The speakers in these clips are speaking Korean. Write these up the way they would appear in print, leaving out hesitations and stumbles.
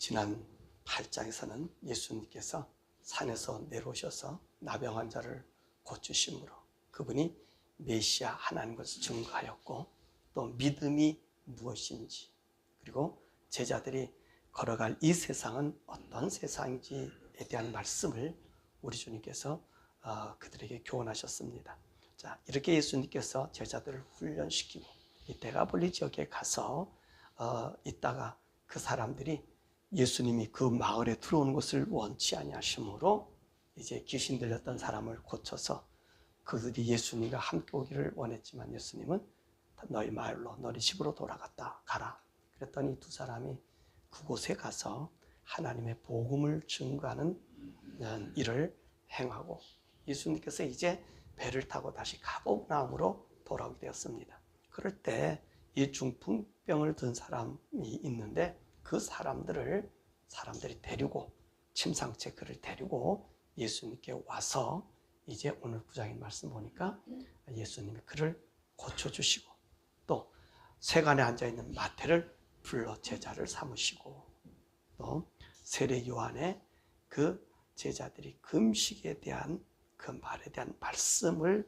지난 8장에서는 예수님께서 산에서 내려오셔서 나병 환자를 고치심으로 그분이 메시아 하나님 것을 증거하였고, 또 믿음이 무엇인지, 그리고 제자들이 걸어갈 이 세상은 어떤 세상인지에 대한 말씀을 우리 주님께서 그들에게 교훈하셨습니다. 자, 이렇게 예수님께서 제자들을 훈련시키고 이 데가볼리 지역에 가서 있다가 그 사람들이 예수님이 그 마을에 들어오는 것을 원치 아니하심으로 이제 귀신 들렸던 사람을 고쳐서 그들이 예수님과 함께 오기를 원했지만 예수님은 너희 마을로, 너희 집으로 가라. 그랬더니 두 사람이 그곳에 가서 하나님의 복음을 증거하는 일을 행하고 예수님께서 이제 배를 타고 다시 가버나움으로 돌아오게 되었습니다. 그럴 때 이 중풍병을 든 사람이 있는데 그 사람들이 데리고, 침상째 그를 데리고 예수님께 와서 이제 오늘 9장의 말씀 보니까 예수님이 그를 고쳐주시고, 또 세간에 앉아있는 마태를 불러 제자를 삼으시고, 또 세례 요한의 그 제자들이 금식에 대한 그 말에 대한 말씀을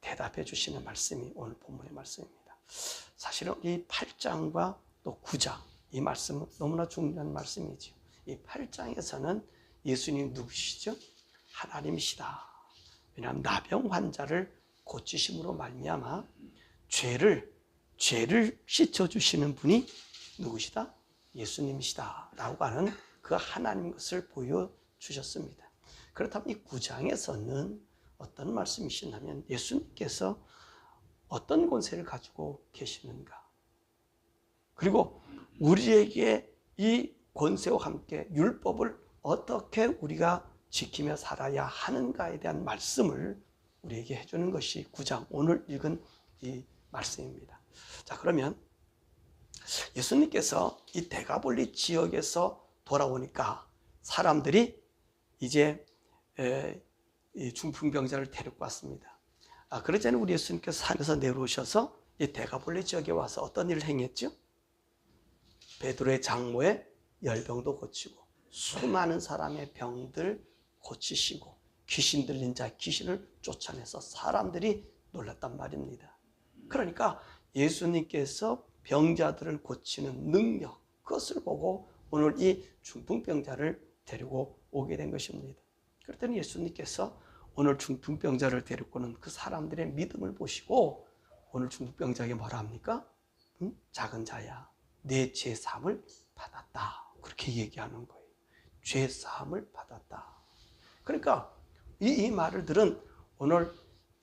대답해 주시는 말씀이 오늘 본문의 말씀입니다. 사실은 이 8장과 또 9장, 이 말씀은 너무나 중요한 말씀이죠. 이 8장에서는 예수님이 누구시죠? 하나님이시다. 왜냐하면 나병 환자를 고치심으로 말미암아 죄를 씻어주시는 분이 누구시다? 예수님이시다 라고 하는 그 하나님 것을 보여주셨습니다. 그렇다면 이 9장에서는 어떤 말씀이시냐면 예수님께서 어떤 권세를 가지고 계시는가, 그리고 우리에게 이 권세와 함께 율법을 어떻게 우리가 지키며 살아야 하는가에 대한 말씀을 우리에게 해주는 것이 9장 오늘 읽은 이 말씀입니다. 자, 그러면 예수님께서 이 데가볼리 지역에서 돌아오니까 사람들이 이제 이 중풍병자를 데리고 왔습니다. 그러지 않으면 우리 예수님께서 산에서 내려오셔서 이 데가볼리 지역에 와서 어떤 일을 행했죠? 베드로의 장모의 열병도 고치고 수많은 사람의 병들 고치시고 귀신 들린 자 귀신을 쫓아내서 사람들이 놀랐단 말입니다. 그러니까 예수님께서 병자들을 고치는 능력, 그것을 보고 오늘 이 중풍병자를 데리고 오게 된 것입니다. 그랬더니 예수님께서 오늘 중풍병자를 데리고 오는 그 사람들의 믿음을 보시고 오늘 중풍병자에게 뭐라 합니까? 작은 자야, 내 죄사함을 받았다. 그렇게 얘기하는 거예요. 죄사함을 받았다. 그러니까 이 말을 들은 오늘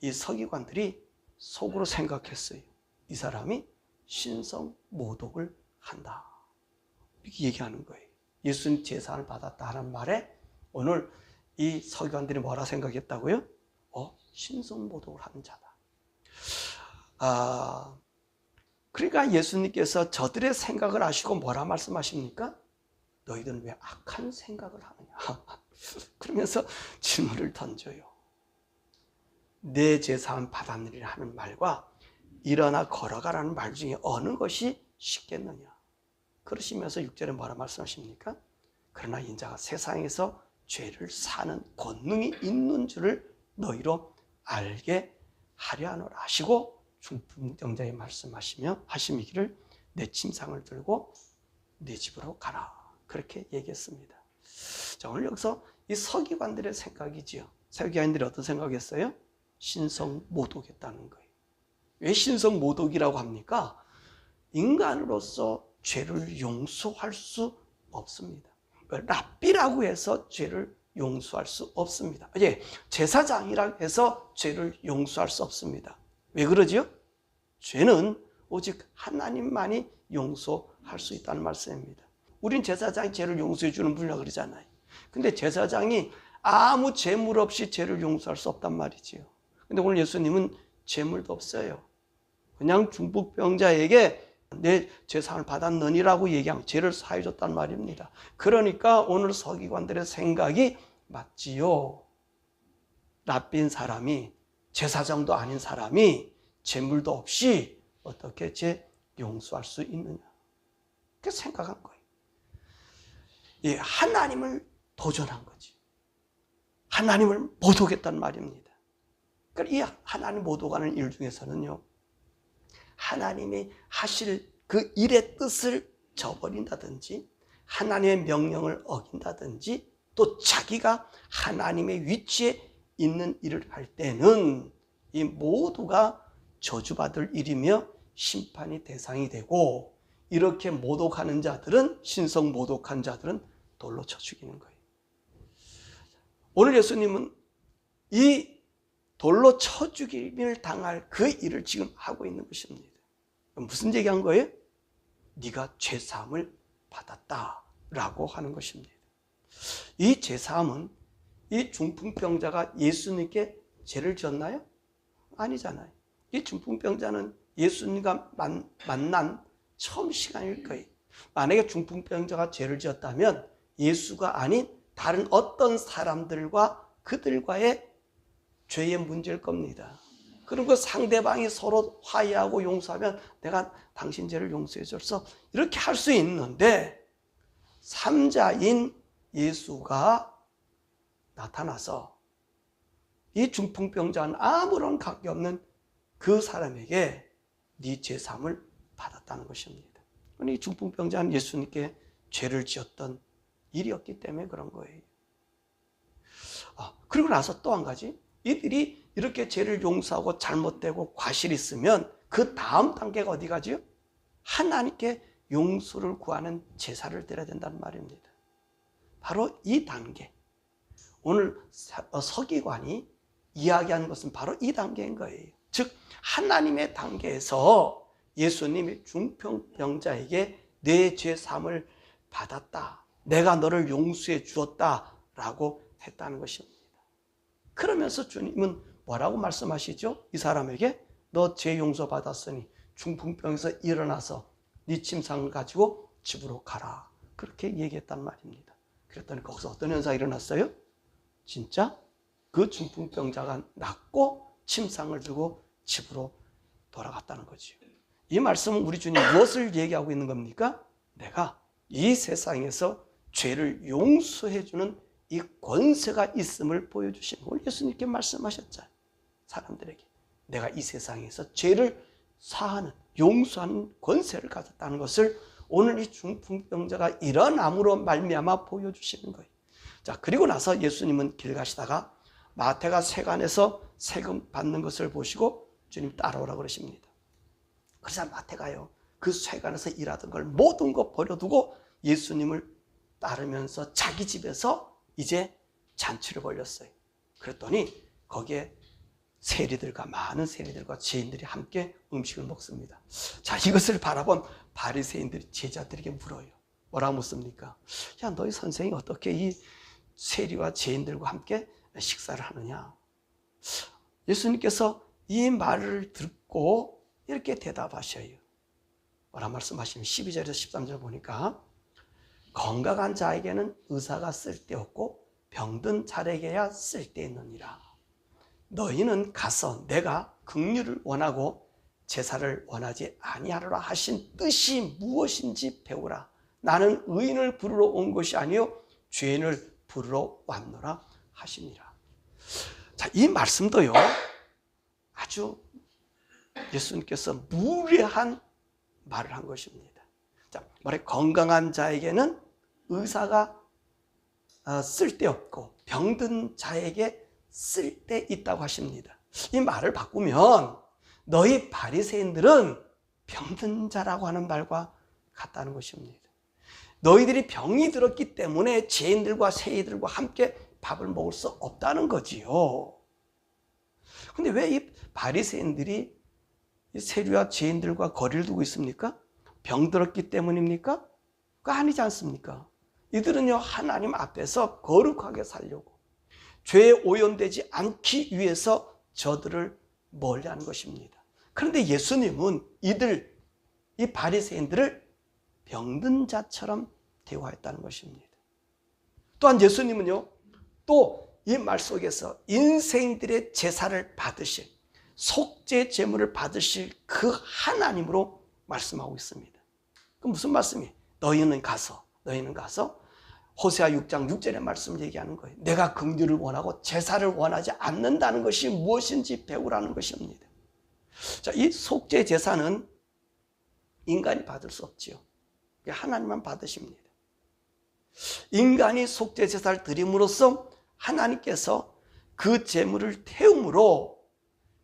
이 서기관들이 속으로 생각했어요. 이 사람이 신성모독을 한다. 이렇게 얘기하는 거예요. 예수님 죄사함을 받았다 하는 말에 오늘 이 서기관들이 뭐라 생각했다고요? 신성모독을 하는 자다. 그러니까 예수님께서 저들의 생각을 아시고 뭐라 말씀하십니까? 너희들은 왜 악한 생각을 하느냐? 그러면서 질문을 던져요. 내 죄사함 받았느니라 하는 말과 일어나 걸어가라는 말 중에 어느 것이 쉽겠느냐? 그러시면서 6절에 뭐라 말씀하십니까? 그러나 인자가 세상에서 죄를 사는 권능이 있는 줄을 너희로 알게 하려 하노라 하시고 중풍병자에 말씀하시며 하시기를 내 침상을 들고 내 집으로 가라. 그렇게 얘기했습니다. 자, 오늘 여기서 이 서기관들의 생각이지요. 서기관들이 어떤 생각했어요? 신성모독했다는 거예요. 왜 신성모독이라고 합니까? 인간으로서 죄를 용서할 수 없습니다. 랍비라고 해서 죄를 용서할 수 없습니다. 제사장이라고 해서 죄를 용서할 수 없습니다. 왜 그러지요? 죄는 오직 하나님만이 용서할 수 있다는 말씀입니다. 우린 제사장이 죄를 용서해 주는 분이라고 그러잖아요. 근데 제사장이 아무 재물 없이 죄를 용서할 수 없단 말이지요. 근데 오늘 예수님은 재물도 없어요. 그냥 중풍병자에게 내 죄사함을 받았느니라고 얘기하면 죄를 사해 줬단 말입니다. 그러니까 오늘 서기관들의 생각이 맞지요. 랍비인 사람이, 제사장도 아닌 사람이 재물도 없이 어떻게 죄 용서할 수 있느냐, 그렇게 생각한 거예요. 하나님을 도전한 거지. 하나님을 못 오겠다는 말입니다. 그러니까 이 하나님 못 오가는 일 중에서는요, 하나님이 하실 그 일의 뜻을 저버린다든지 하나님의 명령을 어긴다든지 또 자기가 하나님의 위치에 있는 일을 할 때는 이 모두가 저주받을 일이며 심판이 대상이 되고, 이렇게 모독하는 자들은, 신성 모독한 자들은 돌로 쳐 죽이는 거예요. 오늘 예수님은 이 돌로 쳐 죽임을 당할 그 일을 지금 하고 있는 것입니다. 무슨 얘기한 거예요? 네가 죄사함을 받았다라고 하는 것입니다. 이 죄사함은 이 중풍병자가 예수님께 죄를 지었나요? 아니잖아요. 이 중풍병자는 예수님과 만난 처음 시간일 거예요. 만약에 중풍병자가 죄를 지었다면 예수가 아닌 다른 어떤 사람들과 그들과의 죄의 문제일 겁니다. 그리고 상대방이 서로 화해하고 용서하면 내가 당신 죄를 용서해 줬어, 이렇게 할 수 있는데, 삼자인 예수가 나타나서 이 중풍병자는 아무런 관계없는 그 사람에게 네 죄사함을 받았다는 것입니다. 이 중풍병자는 예수님께 죄를 지었던 일이었기 때문에 그런 거예요. 그리고 나서 또 한 가지, 이들이 이렇게 죄를 용서하고 잘못되고 과실이 있으면 그 다음 단계가 어디 가지요? 하나님께 용서를 구하는 제사를 드려야 된다는 말입니다. 바로 이 단계, 오늘 서기관이 이야기하는 것은 바로 이 단계인 거예요. 즉 하나님의 단계에서 예수님이 중풍병자에게 내 죄 사함을 받았다, 내가 너를 용서해 주었다라고 했다는 것입니다. 그러면서 주님은 뭐라고 말씀하시죠? 이 사람에게 너 죄 용서 받았으니 중풍병에서 일어나서 네 침상을 가지고 집으로 가라, 그렇게 얘기했단 말입니다. 그랬더니 거기서 어떤 현상이 일어났어요? 진짜 그 중풍병자가 낫고 침상을 들고 집으로 돌아갔다는 거죠. 이 말씀은 우리 주님 무엇을 얘기하고 있는 겁니까? 내가 이 세상에서 죄를 용서해주는 이 권세가 있음을 보여주시는 걸 예수님께 말씀하셨잖아요. 사람들에게 내가 이 세상에서 죄를 사하는, 용서하는 권세를 가졌다는 것을 오늘 이 중풍병자가 일어남으로 말미암아 보여주시는 거예요. 자, 그리고 나서 예수님은 길 가시다가 마태가 세관에서 세금 받는 것을 보시고 주님 따라오라고 그러십니다. 그래서 마태가요, 그 세관에서 일하던 걸 모든 거 버려두고 예수님을 따르면서 자기 집에서 이제 잔치를 벌였어요. 그랬더니 거기에 세리들과, 많은 세리들과 죄인들이 함께 음식을 먹습니다. 자, 이것을 바라본 바리새인들이 제자들에게 물어요. 뭐라고 묻습니까? 야, 너희 선생이 어떻게 이 세리와 죄인들과 함께 식사를 하느냐? 예수님께서 이 말을 듣고 이렇게 대답하셔요. 뭐라 말씀하시면 12절에서 13절 보니까 건강한 자에게는 의사가 쓸데없고 병든 자에게야 쓸데있느니라. 너희는 가서 내가 긍휼을 원하고 제사를 원하지 아니하리라 하신 뜻이 무엇인지 배우라. 나는 의인을 부르러 온 것이 아니요 죄인을 부르러 왔노라 하시니라. 자, 이 말씀도요, 아주 예수님께서 무례한 말을 한 것입니다. 자, 말해 건강한 자에게는 의사가 쓸데없고 병든 자에게 쓸데있다고 하십니다. 이 말을 바꾸면 너희 바리새인들은 병든 자라고 하는 말과 같다는 것입니다. 너희들이 병이 들었기 때문에 죄인들과 세리들과 함께 밥을 먹을 수 없다는 거지요. 근데 왜 이 바리새인들이 세리와 죄인들과 거리를 두고 있습니까? 병들었기 때문입니까? 그거 아니지 않습니까? 이들은요, 하나님 앞에서 거룩하게 살려고 죄에 오염되지 않기 위해서 저들을 멀리하는 것입니다. 그런데 예수님은 이 바리새인들을 병든 자처럼 대우했다는 것입니다. 또한 예수님은요, 또 이 말 속에서 인생들의 제사를 받으실, 속죄 제물을 받으실 그 하나님으로 말씀하고 있습니다. 그 무슨 말씀이에요? 너희는 가서 호세아 6장 6절의 말씀을 얘기하는 거예요. 내가 긍휼을 원하고 제사를 원하지 않는다는 것이 무엇인지 배우라는 것입니다. 자, 이 속죄 제사는 인간이 받을 수 없지요. 하나님만 받으십니다. 인간이 속죄 제사를 드림으로써 하나님께서 그 제물을 태움으로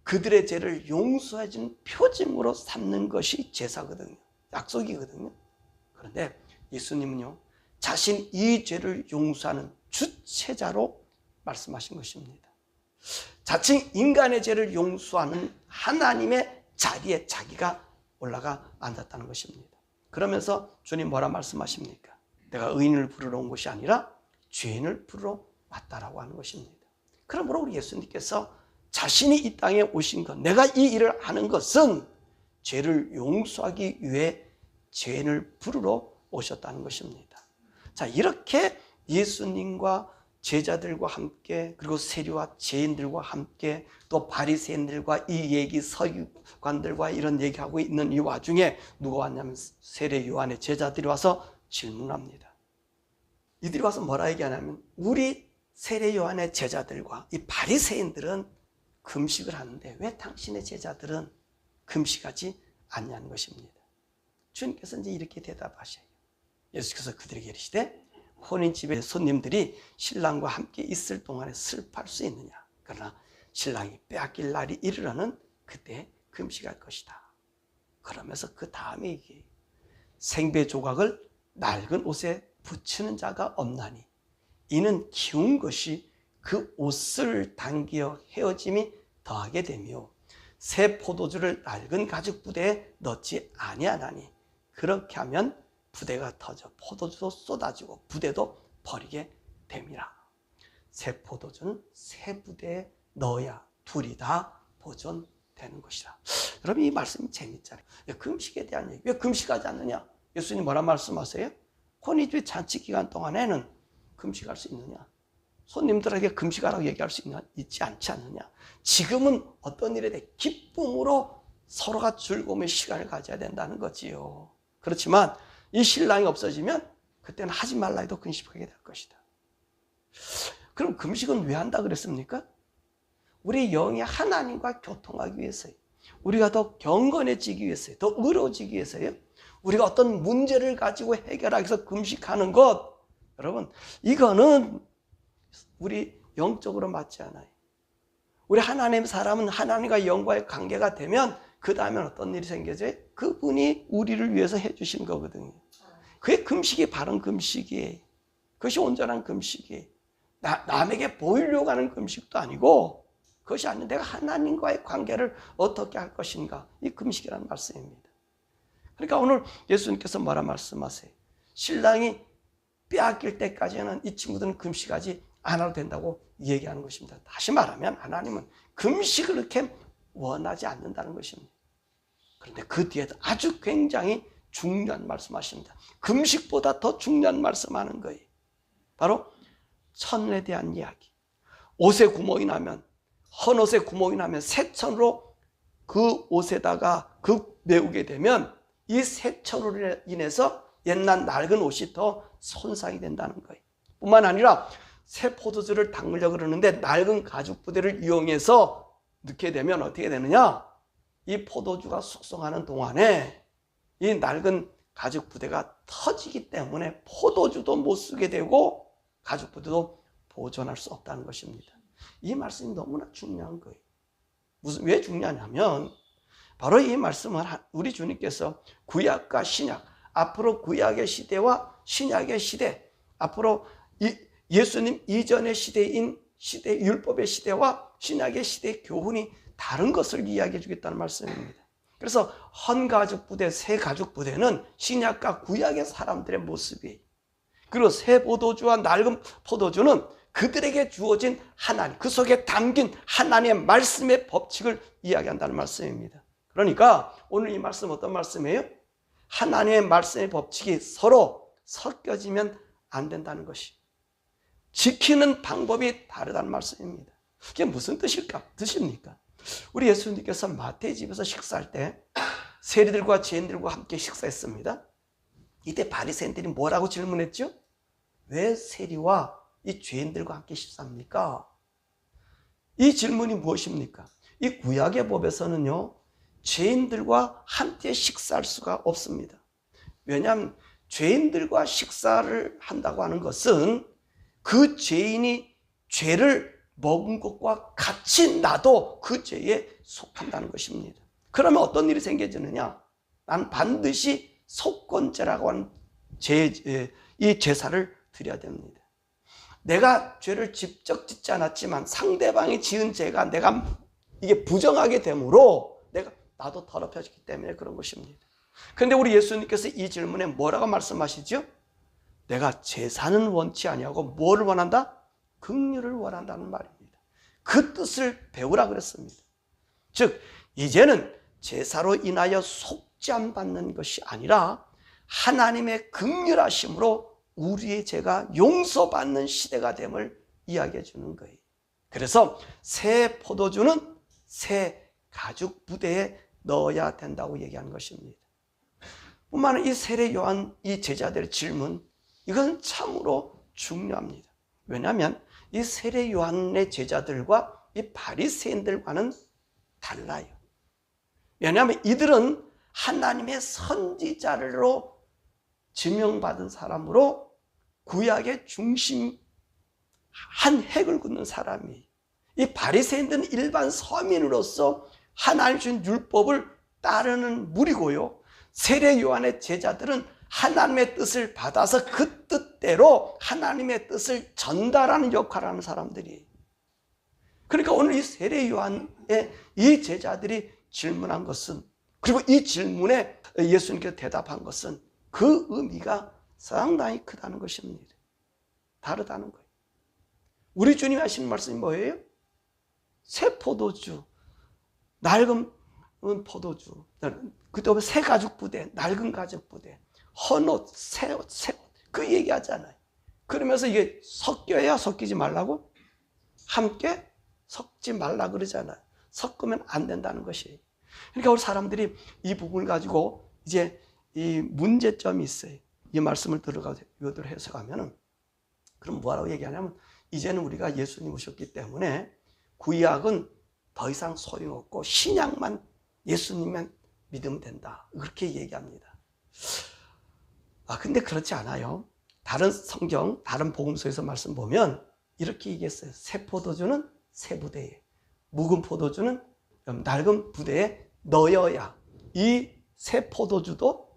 그들의 죄를 용서해 준 표징으로 삼는 것이 제사거든요. 약속이거든요. 그런데 예수님은요, 자신 이 죄를 용서하는 주체자로 말씀하신 것입니다. 자칭 인간의 죄를 용서하는 하나님의 자리에 자기가 올라가 앉았다는 것입니다. 그러면서 주님 뭐라 말씀하십니까? 내가 의인을 부르러 온 것이 아니라 죄인을 부르러 왔다라고 하는 것입니다. 그러므로 우리 예수님께서 자신이 이 땅에 오신 것, 내가 이 일을 하는 것은 죄를 용서하기 위해 죄인을 부르러 오셨다는 것입니다. 자, 이렇게 예수님과 제자들과 함께, 그리고 세리와 죄인들과 함께, 또 바리새인들과 이 얘기 서기관들과 이런 얘기하고 있는 이 와중에 누가 왔냐면 세례 요한의 제자들이 와서 질문합니다. 이들이 와서 뭐라 얘기하냐면, 우리 세례 요한의 제자들과 이 바리새인들은 금식을 하는데 왜 당신의 제자들은 금식하지 않냐는 것입니다. 주님께서 이제 이렇게 대답하셔요. 예수께서 그들에게 이르시되, 혼인집에 손님들이 신랑과 함께 있을 동안에 슬퍼할 수 있느냐? 그러나 신랑이 빼앗길 날이 이르러는 그때 금식할 것이다. 그러면서 그 다음에 얘기해요. 생배 조각을 낡은 옷에 붙이는 자가 없나니 이는 기운 것이 그 옷을 당겨 헤어짐이 더하게 되며 새 포도주를 낡은 가죽 부대에 넣지 아니하나니 그렇게 하면 부대가 터져 포도주도 쏟아지고 부대도 버리게 됨이라. 새 포도주는 새 부대에 넣어야 둘이 다 보존되는 것이라. 여러분, 이 말씀이 재밌잖아요. 금식에 대한 얘기. 왜 금식하지 않느냐? 예수님 뭐라 말씀하세요? 혼인주의 잔치 기간 동안에는 금식할 수 있느냐? 손님들에게 금식하라고 얘기할 수 있지 않지 않느냐? 지금은 어떤 일에 대해 기쁨으로 서로가 즐거움의 시간을 가져야 된다는 거지요. 그렇지만 이 신랑이 없어지면 그때는 하지 말라 해도 금식하게 될 것이다. 그럼 금식은 왜 한다 그랬습니까? 우리 영이 하나님과 교통하기 위해서요. 우리가 더 경건해지기 위해서요. 더 의로워지기 위해서요. 우리가 어떤 문제를 가지고 해결하기 위해서 금식하는 것, 여러분, 이거는 우리 영적으로 맞지 않아요. 우리 하나님 사람은 하나님과 영과의 관계가 되면 그 다음엔 어떤 일이 생겨져요? 그분이 우리를 위해서 해주신 거거든요. 그게 금식이 바른 금식이에요. 그것이 온전한 금식이에요. 남에게 보이려고 하는 금식도 아니고 그것이 아니라 내가 하나님과의 관계를 어떻게 할 것인가, 이 금식이라는 말씀입니다. 그러니까 오늘 예수님께서 뭐라 말씀하세요? 신랑이 빼앗길 때까지는 이 친구들은 금식하지 않아도 된다고 얘기하는 것입니다. 다시 말하면 하나님은 금식을 그렇게 원하지 않는다는 것입니다. 그런데 그 뒤에도 아주 굉장히 중요한 말씀하십니다. 금식보다 더 중요한 말씀하는 거예요. 바로 천에 대한 이야기. 옷에 구멍이 나면, 헌 옷에 구멍이 나면 새천으로 그 옷에다가 메우게 되면 이 새천으로 인해서 옛날 낡은 옷이 더 손상이 된다는 거예요. 뿐만 아니라 새 포도주를 담으려고 그러는데 낡은 가죽 부대를 이용해서 넣게 되면 어떻게 되느냐? 이 포도주가 숙성하는 동안에 이 낡은 가죽 부대가 터지기 때문에 포도주도 못 쓰게 되고 가죽 부대도 보존할 수 없다는 것입니다. 이 말씀이 너무나 중요한 거예요. 왜 중요하냐면 바로 이 말씀은 우리 주님께서 구약과 신약, 앞으로 구약의 시대와 신약의 시대, 앞으로 예수님 이전의 시대인 율법의 시대와 신약의 시대의 교훈이 다른 것을 이야기해 주겠다는 말씀입니다. 그래서 헌 가죽 부대, 새 가죽 부대는 신약과 구약의 사람들의 모습이에요. 그리고 새 포도주와 낡은 포도주는 그들에게 주어진 하나님, 그 속에 담긴 하나님의 말씀의 법칙을 이야기한다는 말씀입니다. 그러니까 오늘 이 말씀 어떤 말씀이에요? 하나님의 말씀의 법칙이 서로 섞여지면 안 된다는 것이, 지키는 방법이 다르다는 말씀입니다. 그게 무슨 뜻입니까? 우리 예수님께서 마태의 집에서 식사할 때 세리들과 죄인들과 함께 식사했습니다. 이때 바리새인들이 뭐라고 질문했죠? 왜 세리와 이 죄인들과 함께 식사합니까? 이 질문이 무엇입니까? 이 구약의 법에서는요, 죄인들과 함께 식사할 수가 없습니다. 왜냐하면 죄인들과 식사를 한다고 하는 것은 그 죄인이 죄를 먹은 것과 같이 나도 그 죄에 속한다는 것입니다. 그러면 어떤 일이 생겨지느냐? 난 반드시 속건죄라고 하는 이 제사를 드려야 됩니다. 내가 죄를 직접 짓지 않았지만 상대방이 지은 죄가 내가 이게 부정하게 되므로 나도 더럽혀지기 때문에 그런 것입니다. 그런데 우리 예수님께서 이 질문에 뭐라고 말씀하시죠? 내가 제사는 원치 아니하고 뭐를 원한다? 긍휼을 원한다는 말입니다. 그 뜻을 배우라 그랬습니다. 즉 이제는 제사로 인하여 속죄함 받는 것이 아니라 하나님의 긍휼하심으로 우리의 죄가 용서받는 시대가 됨을 이야기해 주는 거예요. 그래서 새 포도주는 새 가죽 부대에 넣어야 된다고 얘기하는 것입니다. 뿐만 아니라 이 세례 요한 이 제자들의 질문, 이건 참으로 중요합니다. 왜냐하면 이 세례 요한의 제자들과 이 바리새인들과는 달라요. 왜냐하면 이들은 하나님의 선지자로 지명받은 사람으로 구약의 중심 한 획을 긋는 사람이, 이 바리새인들은 일반 서민으로서 하나님 주신 율법을 따르는 무리고요, 세례 요한의 제자들은 하나님의 뜻을 받아서 그 뜻대로 하나님의 뜻을 전달하는 역할을 하는 사람들이. 그러니까 오늘 이 세례 요한의 이 제자들이 질문한 것은, 그리고 이 질문에 예수님께서 대답한 것은 그 의미가 상당히 크다는 것입니다. 다르다는 거예요. 우리 주님이 하시는 말씀이 뭐예요? 새 포도주, 낡은 포도주, 그때 새 가죽 부대, 낡은 가죽 부대, 헌옷, 새 옷, 그 얘기하잖아요. 그러면서 이게 섞여야 섞이지 말라고? 함께 섞지 말라 그러잖아요. 섞으면 안 된다는 것이에요. 그러니까 우리 사람들이 이 부분을 가지고 이제 이 문제점이 있어요. 이 말씀을 이것대로 해석하면은, 그럼 뭐라고 얘기하냐면, 이제는 우리가 예수님 오셨기 때문에 구약은 더 이상 소용없고 신약만, 예수님만 믿으면 된다, 그렇게 얘기합니다. 근데 그렇지 않아요. 다른 성경, 다른 복음서에서 말씀 보면 이렇게 얘기했어요. 새 포도주는 새 부대에, 묵은 포도주는 낡은 부대에 넣어야 이 새 포도주도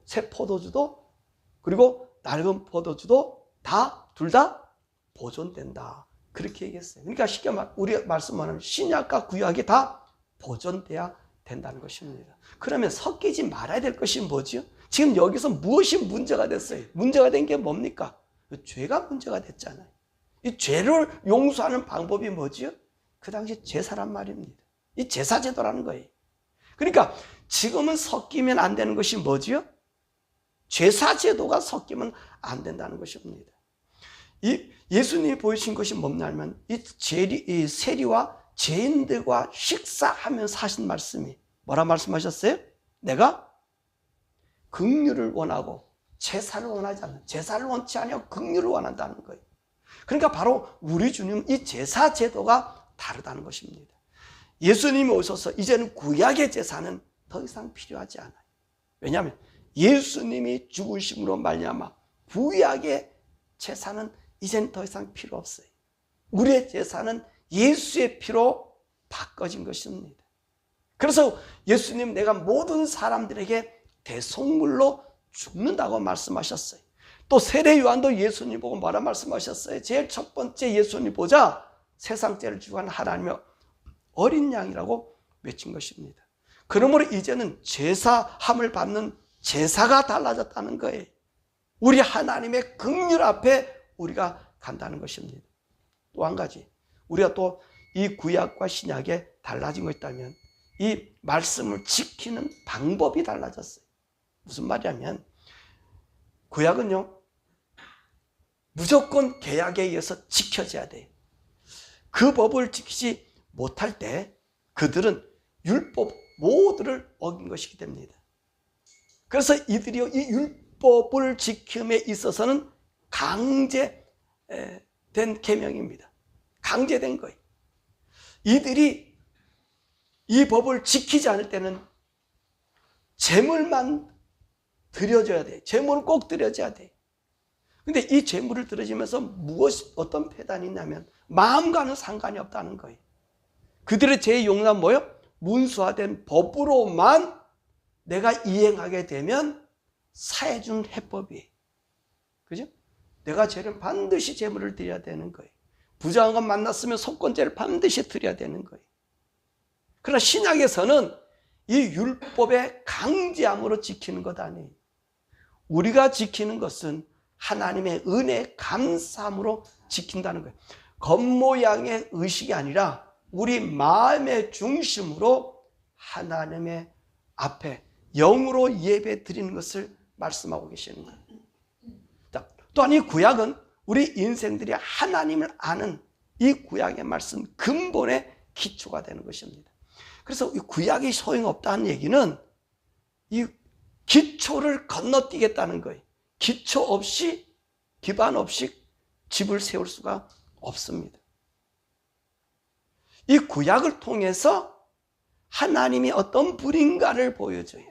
그리고 낡은 포도주도 둘 다 보존된다, 그렇게 얘기했어요. 그러니까 쉽게 우리 말씀하면 신약과 구약이 다 보존돼야 된다는 것입니다. 그러면 섞이지 말아야 될 것이 뭐죠? 지금 여기서 무엇이 문제가 됐어요? 문제가 된 게 뭡니까? 죄가 문제가 됐잖아요. 이 죄를 용서하는 방법이 뭐죠? 그 당시 제사란 말입니다. 이 제사제도라는 거예요. 그러니까 지금은 섞이면 안 되는 것이 뭐죠? 제사제도가 섞이면 안 된다는 것입니다. 이 예수님이 보이신 것이 뭐냐면 이 세리와 죄인들과 식사하면서 하신 말씀이 뭐라 말씀하셨어요? 내가 긍휼을 원하고 제사를 원하지 않는, 제사를 원치 아니하고 긍휼을 원한다는 거예요. 그러니까 바로 우리 주님은 이 제사 제도가 다르다는 것입니다. 예수님이 오셔서 이제는 구약의 제사는 더 이상 필요하지 않아요. 왜냐하면 예수님이 죽으심으로 말미암아 구약의 제사는 이제는 더 이상 필요 없어요. 우리의 제사는 예수의 피로 바꿔진 것입니다. 그래서 예수님, 내가 모든 사람들에게 대속물로 죽는다고 말씀하셨어요. 또 세례 요한도 예수님 보고 뭐라 말씀하셨어요? 제일 첫 번째 예수님 보자 세상 죄를 지고 한 하나님의 어린 양이라고 외친 것입니다. 그러므로 이제는 제사함을 받는 제사가 달라졌다는 거예요. 우리 하나님의 긍휼 앞에 우리가 간다는 것입니다. 또 한 가지, 우리가 또 이 구약과 신약에 달라진 것 있다면 이 말씀을 지키는 방법이 달라졌어요. 무슨 말이냐면, 구약은요 무조건 계약에 의해서 지켜져야 돼요. 그 법을 지키지 못할 때 그들은 율법 모두를 어긴 것이기 때문이다. 그래서 이들이 이 율법을 지킴에 있어서는 강제 된 계명입니다. 강제된 거예요. 이들이 이 법을 지키지 않을 때는 제물만 드려줘야 돼. 제물은 꼭 드려줘야 돼. 근데 이 제물을 드려지면서 어떤 폐단이 있냐면 마음과는 상관이 없다는 거예요. 그들의 죄의 용납은 뭐예요? 문수화된 법으로만 내가 이행하게 되면 사해준 해법이에요. 그죠? 내가 죄를 반드시 제물을 드려야 되는 거예요. 부정한 것 만났으면 속건죄를 반드시 드려야 되는 거예요. 그러나 신약에서는 이 율법의 강제함으로 지키는 것 아니에요. 우리가 지키는 것은 하나님의 은혜 감사함으로 지킨다는 거예요. 겉모양의 의식이 아니라 우리 마음의 중심으로 하나님의 앞에 영으로 예배 드리는 것을 말씀하고 계시는 거예요. 또한 이 구약은 우리 인생들이 하나님을 아는 이 구약의 말씀 근본의 기초가 되는 것입니다. 그래서 이 구약이 소용없다는 얘기는 이 기초를 건너뛰겠다는 거예요. 기초 없이, 기반 없이 집을 세울 수가 없습니다. 이 구약을 통해서 하나님이 어떤 분인가를 보여줘요.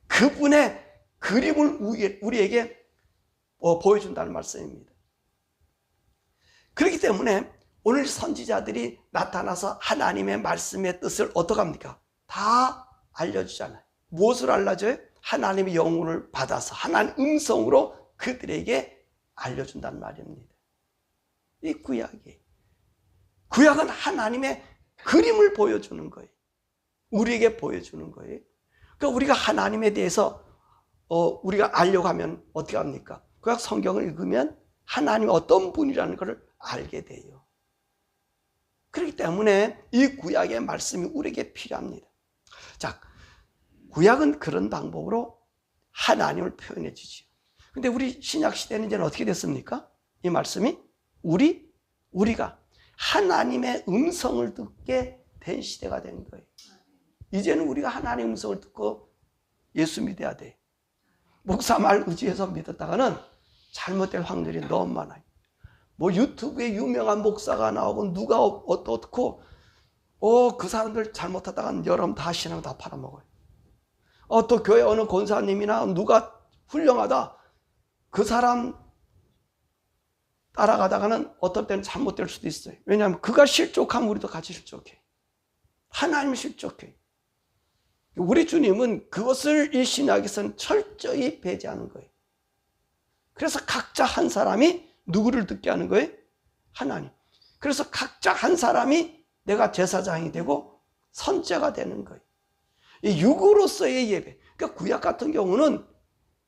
그분의 그림을 우리에게 보여준다는 말씀입니다. 그렇기 때문에 오늘 선지자들이 나타나서 하나님의 말씀의 뜻을 어떻게 합니까? 다 알려주잖아요. 무엇을 알려줘요? 하나님의 영혼을 받아서 하나님 음성으로 그들에게 알려준다는 말입니다. 이 구약은 하나님의 그림을 보여주는 거예요. 우리에게 보여주는 거예요. 그러니까 우리가 하나님에 대해서 우리가 알려고 하면 어떻게 합니까? 구약 성경을 읽으면 하나님이 어떤 분이라는 것을 알게 돼요. 그렇기 때문에 이 구약의 말씀이 우리에게 필요합니다. 자, 구약은 그런 방법으로 하나님을 표현해 주지요. 근데 우리 신약 시대는 이제는 어떻게 됐습니까? 이 말씀이 우리가 하나님의 음성을 듣게 된 시대가 된 거예요. 이제는 우리가 하나님의 음성을 듣고 예수 믿어야 돼. 목사 말 의지해서 믿었다가는 잘못될 확률이 너무 많아요. 뭐 유튜브에 유명한 목사가 나오고 누가 어떻고 그 사람들 잘못하다가는 여러분 다 신앙 다 팔아먹어요. 또 교회 어느 권사님이나 누가 훌륭하다 그 사람 따라가다가는 어떤 때는 잘못될 수도 있어요. 왜냐하면 그가 실족하면 우리도 같이 실족해. 하나님 실족해. 우리 주님은 그것을 이 신약에서는 철저히 배제하는 거예요. 그래서 각자 한 사람이 누구를 듣게 하는 거예요? 하나님. 그래서 각자 한 사람이 내가 제사장이 되고 선제가 되는 거예요. 이 육으로서의 예배. 그러니까 구약 같은 경우는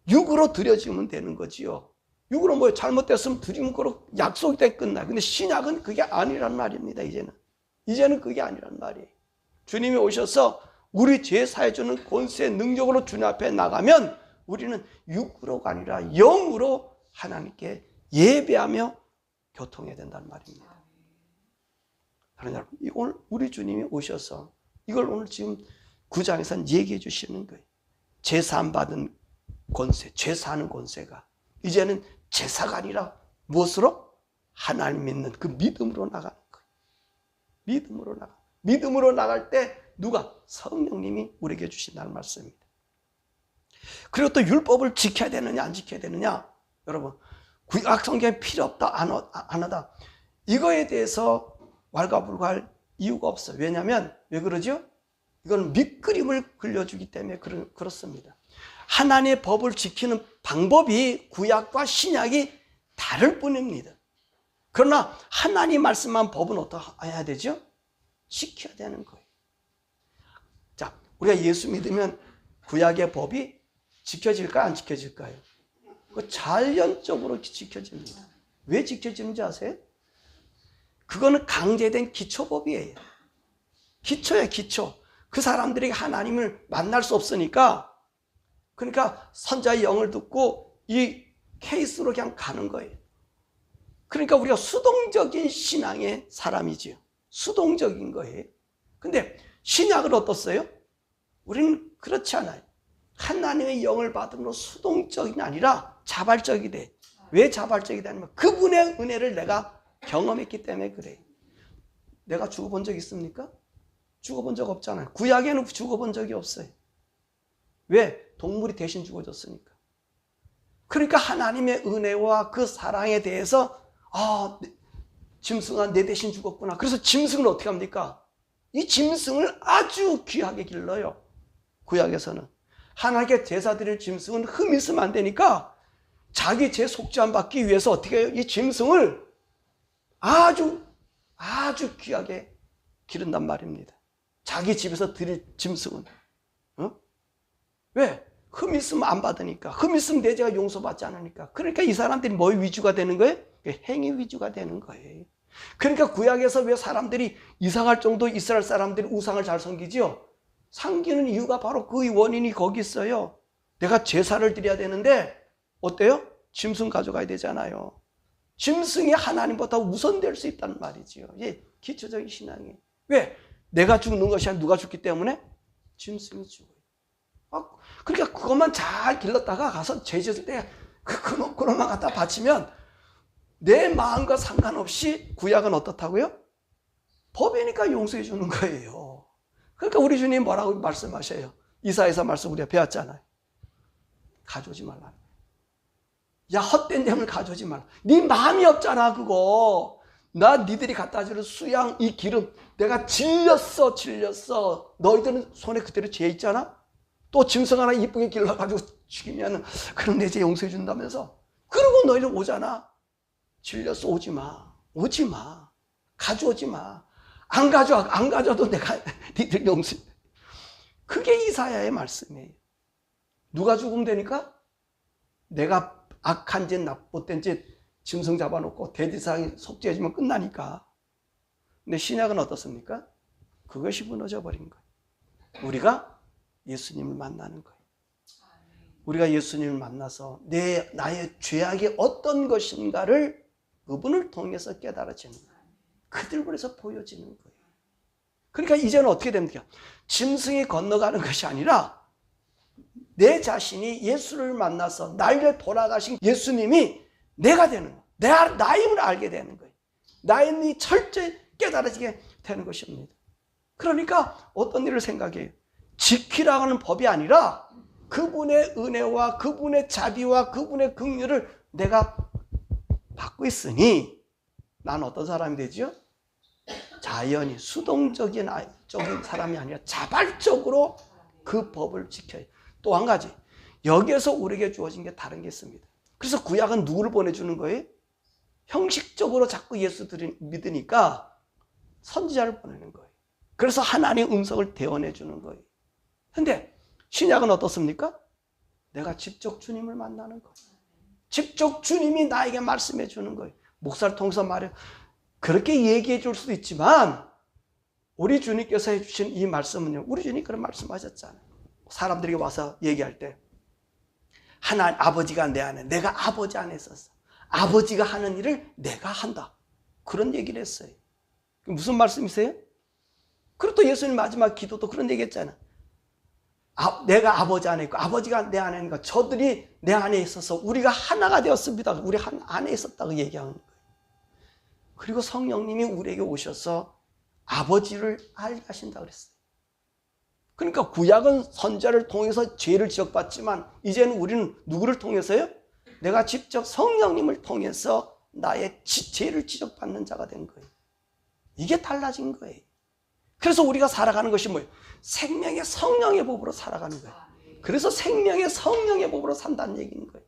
육으로 드려지면 되는 거지요. 육으로 뭐 잘못됐으면 드리면 그로 약속이 돼 끝나요. 근데 신약은 그게 아니란 말입니다. 이제는 그게 아니란 말이에요. 주님이 오셔서 우리 죄 사해주는 권세 능력으로 주님 앞에 나가면 우리는 육으로가 아니라 영으로 하나님께 예배하며 교통해야 된다는 말입니다. 여러분, 오늘 우리 주님이 오셔서 이걸 오늘 지금 9장에서는 얘기해 주시는 거예요. 제사함 받은 권세, 제사하는 권세가 이제는 제사가 아니라 무엇으로? 하나님 믿는 그 믿음으로 나가는 거예요. 믿음으로 나갈 때 누가? 성령님이 우리에게 주신다는 말씀입니다. 그리고 또 율법을 지켜야 되느냐 안 지켜야 되느냐, 여러분 구약 성경이 필요 없다 안 하다 이거에 대해서 왈가불가할 이유가 없어요. 왜냐하면 왜 그러죠? 이건 밑그림을 그려주기 때문에 그렇습니다. 하나님의 법을 지키는 방법이 구약과 신약이 다를 뿐입니다. 그러나 하나님 말씀한 법은 어떻게 해야 되죠? 지켜야 되는 거예요. 자, 우리가 예수 믿으면 구약의 법이 지켜질까요? 안 지켜질까요? 자연적으로 지켜집니다. 왜 지켜지는지 아세요? 그거는 강제된 기초법이에요. 기초예요, 기초. 그 사람들이 하나님을 만날 수 없으니까, 그러니까 선자의 영을 듣고 이 케이스로 그냥 가는 거예요. 그러니까 우리가 수동적인 신앙의 사람이지요. 수동적인 거예요. 근데 신약은 어떻어요? 우리는 그렇지 않아요. 하나님의 영을 받음으로 수동적이 아니라 자발적이 돼. 왜 자발적이 되냐면 그분의 은혜를 내가 경험했기 때문에 그래. 내가 죽어본 적 있습니까? 죽어본 적 없잖아요. 구약에는 죽어본 적이 없어요. 왜? 동물이 대신 죽어줬으니까. 그러니까 하나님의 은혜와 그 사랑에 대해서 짐승아 내 대신 죽었구나. 그래서 짐승을 어떻게 합니까? 이 짐승을 아주 귀하게 길러요. 구약에서는. 하나님께 제사 드릴 짐승은 흠이 있으면 안 되니까 자기 죄 속죄함 받기 위해서 어떻게 해요? 이 짐승을 아주 귀하게 기른단 말입니다. 자기 집에서 드릴 짐승은. 왜? 흠 있으면 안 받으니까. 흠 있으면 내 죄가 용서받지 않으니까. 그러니까 이 사람들이 뭐 위주가 되는 거예요? 행위 위주가 되는 거예요. 그러니까 구약에서 왜 사람들이 이상할 정도 이스라엘 사람들이 우상을 잘 섬기지요? 섬기는 이유가 바로 그 원인이 거기 있어요. 내가 제사를 드려야 되는데 어때요? 짐승 가져가야 되잖아요. 짐승이 하나님보다 우선될 수 있다는 말이지요. 이게 기초적인 신앙이에요. 왜? 내가 죽는 것이 아니라 누가 죽기 때문에? 짐승이 죽어요. 그러니까 그것만 잘 길렀다가 가서 죄 지을 때 그놈만 갖다 바치면 내 마음과 상관없이 구약은 어떻다고요? 법이니까 용서해 주는 거예요. 그러니까 우리 주님 뭐라고 말씀하셔요? 이사야서 말씀 우리가 배웠잖아요. 가져오지 말라. 야, 헛된 점을 가져오지 말라. 네 마음이 없잖아 그거. 나 니들이 갖다 주는 수양 이 기름 내가 질렸어. 너희들은 손에 그대로 죄 있잖아. 또 짐승 하나 이쁘게 길러가지고 죽이면 그럼 내 죄 용서해 준다면서. 그러고 너희는 오잖아. 질렸어. 오지 마. 가져오지 마. 안 가져도 내가 니들 용서해. 그게 이사야의 말씀이에요. 누가 죽으면 되니까? 내가 악한 짓, 나쁜 짓 짐승 잡아놓고 대지상이 속죄해주면 끝나니까. 근데 신약은 어떻습니까? 그것이 무너져 버린 거예요. 우리가 예수님을 만나는 거예요. 우리가 예수님을 만나서 나의 죄악이 어떤 것인가를 그분을 통해서 깨달아지는 거예요. 그들에서 보여지는 거예요. 그러니까 이제는 어떻게 됩니까? 짐승이 건너가는 것이 아니라 내 자신이 예수를 만나서 나를 돌아가신 예수님이 내가 되는 거예요. 나임을 알게 되는 거예요. 나임이 철저히 깨달아지게 되는 것입니다. 그러니까 어떤 일을 생각해요? 지키라고 하는 법이 아니라 그분의 은혜와 그분의 자비와 그분의 긍휼을 내가 받고 있으니 나는 어떤 사람이 되죠? 자연히 수동적인 사람이 아니라 자발적으로 그 법을 지켜요. 또 한 가지, 여기에서 우리에게 주어진 게 다른 게 있습니다. 그래서 구약은 누구를 보내주는 거예요? 형식적으로 자꾸 예수 믿으니까 선지자를 보내는 거예요. 그래서 하나님의 음성을 대언해 주는 거예요. 근데 신약은 어떻습니까? 내가 직접 주님을 만나는 거예요. 직접 주님이 나에게 말씀해 주는 거예요. 목사를 통해서 말해요. 그렇게 얘기해 줄 수도 있지만 우리 주님께서 해주신 이 말씀은요, 우리 주님 그런 말씀하셨잖아요. 사람들이 와서 얘기할 때 하나님 아버지가 내 안에, 내가 아버지 안에 있었어. 아버지가 하는 일을 내가 한다. 그런 얘기를 했어요. 무슨 말씀이세요? 그리고 또 예수님 마지막 기도도 그런 얘기 했잖아요. 내가 아버지 안에 있고 아버지가 내 안에 있으니까 저들이 내 안에 있어서 우리가 하나가 되었습니다. 우리 한 안에 있었다고 얘기하는 거예요. 그리고 성령님이 우리에게 오셔서 아버지를 알게 하신다고 그랬어요. 그러니까 구약은 선지자를 통해서 죄를 지적받지만 이제는 우리는 누구를 통해서요? 내가 직접 성령님을 통해서 나의 죄를 지적받는 자가 된 거예요. 이게 달라진 거예요. 그래서 우리가 살아가는 것이 뭐예요? 생명의 성령의 법으로 살아가는 거예요. 그래서 생명의 성령의 법으로 산다는 얘기인 거예요.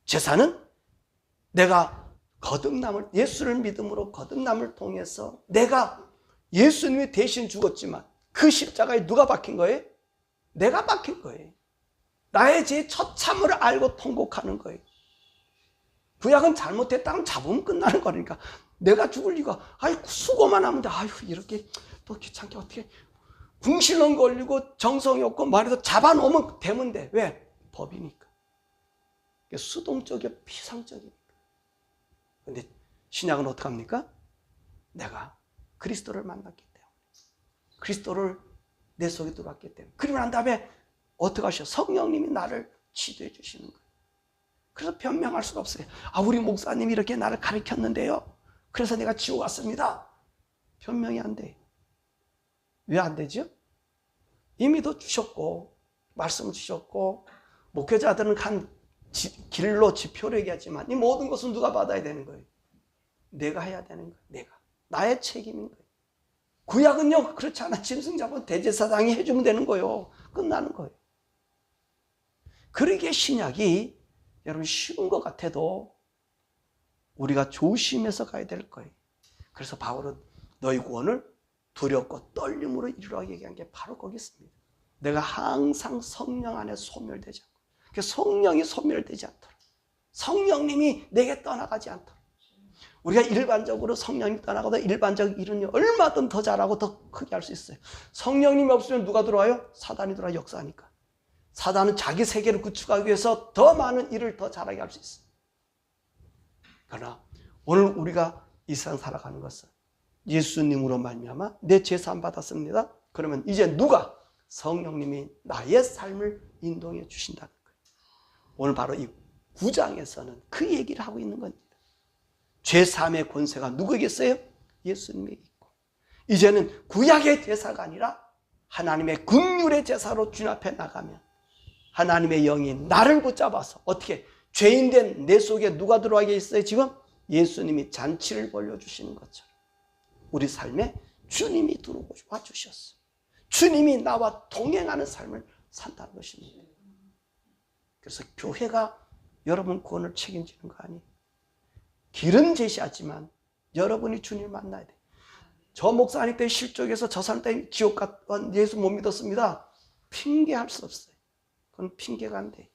제사는 내가 거듭남을, 예수를 믿음으로 거듭남을 통해서 내가 예수님이 대신 죽었지만 그 십자가에 누가 박힌 거예요? 내가 박힌 거예요. 나의 죄의 처참을 알고 통곡하는 거예요. 구약은 잘못했다면 잡으면 끝나는 거니까 내가 죽을 리가, 수고만 하면 돼. 이렇게 또 귀찮게 어떻게 궁시렁 걸리고 정성이 없고 말해서 잡아놓으면 되면 돼. 왜? 법이니까. 수동적이고 피상적이니까. 근데 신약은 어떻게 합니까? 내가 그리스도를 만났기 때문에, 그리스도를 내 속에 들어왔기 때문에, 그러고 난 다음에 어떻게 하셔? 성령님이 나를 지도해 주시는 거예요. 그래서 변명할 수가 없어요. 우리 목사님이 이렇게 나를 가르쳤는데요, 그래서 내가 지옥 왔습니다. 변명이 안 돼. 왜 안 되죠? 이미도 주셨고 말씀 주셨고 목회자들은 길로 지표로 얘기하지만 이 모든 것은 누가 받아야 되는 거예요? 내가 해야 되는 거예요. 내가. 나의 책임인 거예요. 구약은요 그렇지 않아. 짐승 잡은 대제사장이 해주면 되는 거예요. 끝나는 거예요. 그러기에 신약이 여러분 쉬운 것 같아도 우리가 조심해서 가야 될 거예요. 그래서 바울은 너희 구원을 두렵고 떨림으로 이루라고 얘기한 게 바로 거기 있습니다. 내가 항상 성령 안에 소멸되지 않고, 성령이 소멸되지 않도록, 성령님이 내게 떠나가지 않도록. 우리가 일반적으로 성령님이 떠나가도 일반적 일은 얼마든 더 잘하고 더 크게 할 수 있어요. 성령님이 없으면 누가 들어와요? 사단이 들어와 역사하니까. 사단은 자기 세계를 구축하기 위해서 더 많은 일을 더 잘하게 할 수 있어요. 그러나 오늘 우리가 이 세상 살아가는 것은 예수님으로 말미암아 내 죄 사함 받았습니다. 그러면 이제 누가? 성령님이 나의 삶을 인도해 주신다는 거예요. 오늘 바로 이 9장에서는 그 얘기를 하고 있는 겁니다. 죄 사함의 권세가 누구에게 있어요? 예수님에게 있고, 이제는 구약의 제사가 아니라 하나님의 긍휼의 제사로 주님 앞에 나가면 하나님의 영이 나를 붙잡아서 어떻게 죄인된 내 속에 누가 들어가게 있어요? 지금 예수님이 잔치를 벌려주시는 것처럼 우리 삶에 주님이 들어와 주셨어요. 주님이 나와 동행하는 삶을 산다는 것입니다. 그래서 교회가 여러분 구원을 책임지는 거 아니에요. 길은 제시하지만 여러분이 주님을 만나야 돼요. 저 목사님 때문에 실족해서 저 사람 때문에 지옥 갔던 예수 못 믿었습니다. 핑계할 수 없어요. 그건 핑계가 안 돼.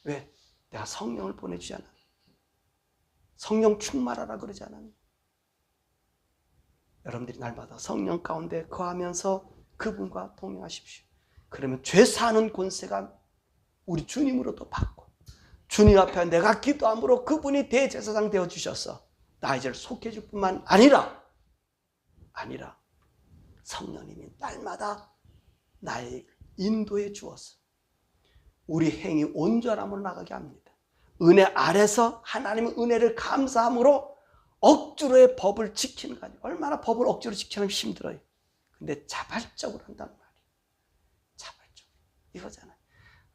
왜? 내가 성령을 보내주지 않았나? 성령 충만하라 그러지 않았나? 여러분들이 날마다 성령 가운데 거하면서 그분과 동행하십시오. 그러면 죄 사는 권세가 우리 주님으로도 받고, 주님 앞에 내가 기도함으로 그분이 대제사장 되어주셔서 나 이제 속해줄 뿐만 아니라 성령님이 날마다 나의 인도해 주어서 우리 행위 온전함으로 나가게 합니다. 은혜 아래서 하나님의 은혜를 감사함으로 억지로의 법을 지키는 거 아니에요. 얼마나 법을 억지로 지키면 힘들어요. 근데 자발적으로 한단 말이에요. 자발적으로. 이거잖아요.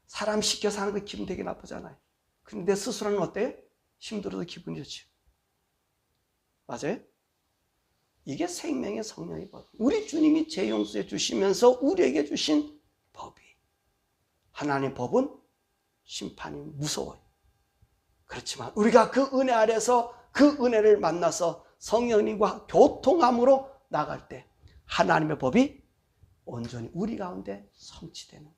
사람 시켜서 하는 거 기분 되게 나쁘잖아요. 근데 내 스스로는 어때요? 힘들어도 기분이 좋죠. 맞아요? 이게 생명의 성령의 법. 우리 주님이 죄 용서해 주시면서 우리에게 주신 법이. 하나님의 법은 심판이 무서워요. 그렇지만 우리가 그 은혜 아래서 그 은혜를 만나서 성령님과 교통함으로 나갈 때 하나님의 법이 온전히 우리 가운데 성취되는 거예요.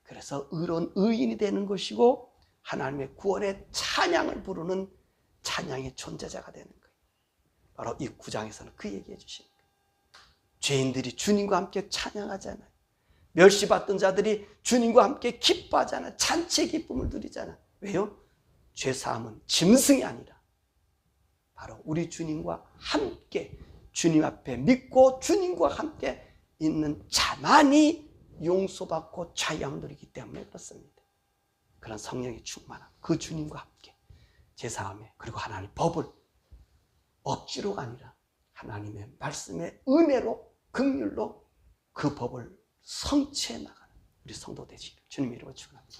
그래서 의로운 의인이 되는 것이고 하나님의 구원의 찬양을 부르는 찬양의 존재자가 되는 거예요. 바로 이 9장에서는 그 얘기해 주시는 거예요. 죄인들이 주님과 함께 찬양하잖아요. 멸시받던 자들이 주님과 함께 기뻐하잖아요. 잔치의 기쁨을 누리잖아요. 왜요? 죄사함은 짐승이 아니라 바로 우리 주님과 함께 주님 앞에 믿고 주님과 함께 있는 자만이 용서받고 자유함을 누리기 때문에 그렇습니다. 그런 성령의 충만함, 그 주님과 함께 제사함에, 그리고 하나님의 법을 억지로가 아니라 하나님의 말씀의 은혜로, 긍휼로 그 법을 성취해 나가는 우리 성도 되시기를 주님 이름으로 축원합니다.